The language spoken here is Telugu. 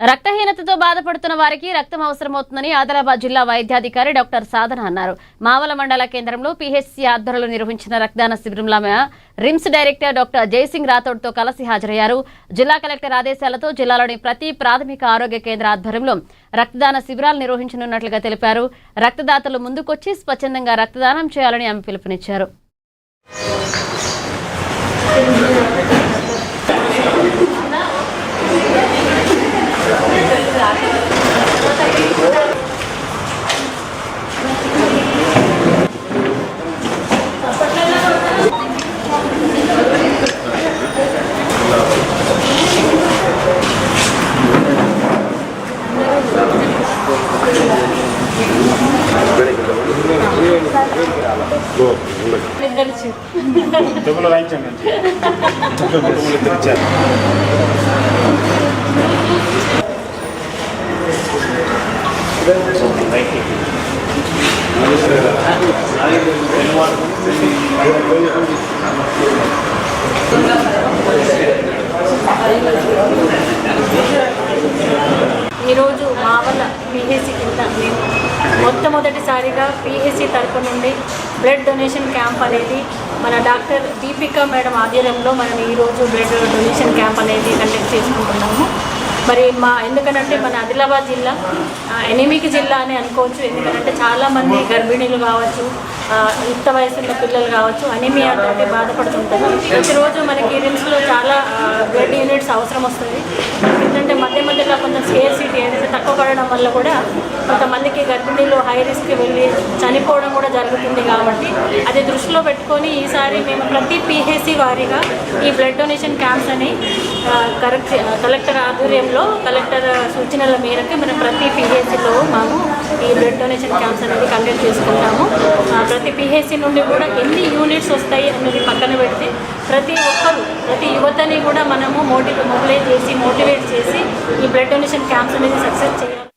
రక్తహీనతతో బాధపడుతున్న వారికి రక్తం అవసరమవుతుందని ఆదిలాబాద్ జిల్లా వైద్యాధికారి డాక్టర్ సాధన అన్నారు. మావల మండల కేంద్రంలో పీహెచ్సీ ఆధ్వర్యంలో నిర్వహించిన రక్తదాన శిబిరంలో రిమ్స్ డైరెక్టర్ డాక్టర్ జయసింగ్ రాథోడ్తో కలిసి హాజరయ్యారు. జిల్లా కలెక్టర్ ఆదేశాలతో జిల్లాలోని ప్రతి ప్రాథమిక ఆరోగ్య కేంద్ర ఆధ్వర్యంలో రక్తదాన శిబిరాలు నిర్వహించనున్నట్లుగా తెలిపారు. రక్తదాతలు ముందుకొచ్చి స్వచ్ఛందంగా రక్తదానం చేయాలని ఆమె పిలుపునిచ్చారు. ఈరోజు మావల పీహెచ్సీ కింద మేము మొట్టమొదటిసారిగా పీహెచ్సీ తరపు నుండి బ్లడ్ డొనేషన్ క్యాంప్ అనేది మన డాక్టర్ దీపిక మేడం ఆధ్వర్యంలో మనం ఈరోజు బ్లడ్ డొనేషన్ క్యాంప్ అనేది కండక్ట్ చేసుకుంటున్నాము. మరి ఎందుకంటే మన ఆదిలాబాద్ జిల్లా ఎనిమిక్ జిల్లా అని అనుకోవచ్చు. ఎందుకంటే చాలామంది గర్భిణీలు కావచ్చు, యుక్త వయసున్న పిల్లలు కావచ్చు అనీమియా తోటి బాధపడుతుంటారు. ప్రతిరోజు మనకి రిమ్స్లో చాలా బ్లడ్ యూనిట్స్ అవసరం వస్తుంది. ఎందుకంటే మధ్య మధ్యలో కొంచెం స్కేర్సిటీ అనేది తక్కువ పడడం వల్ల కూడా కొంతమందికి గర్భిణీలు హై రిస్క్కి వెళ్ళి చనిపోవడం కూడా జరుగుతుంది. కాబట్టి అది దృష్టిలో పెట్టుకొని ఈసారి మేము ప్రతి పీహెచ్సీ వారీగా ఈ బ్లడ్ డొనేషన్ క్యాంప్స్ అని కలెక్టర్ ఆధ్వర్యంలో కలెక్టర్ సూచనల మేరకు మనం ప్రతి పీహెచ్సీలో మేము ఈ బ్లడ్ డొనేషన్ క్యాంప్స్ అనేది కండక్ట్ చేసుకుంటాము. ప్రతి పీహెచ్సీ నుండి కూడా ఎన్ని యూనిట్స్ వస్తాయి అనేది పక్కన పెడితే ప్రతి ఒక్కరు ప్రతి యువతని కూడా మనము మోటివేట్ చేసి ఈ బ్లడ్ డొనేషన్ క్యాంప్స్ అనేది సక్సెస్ చేయాలి.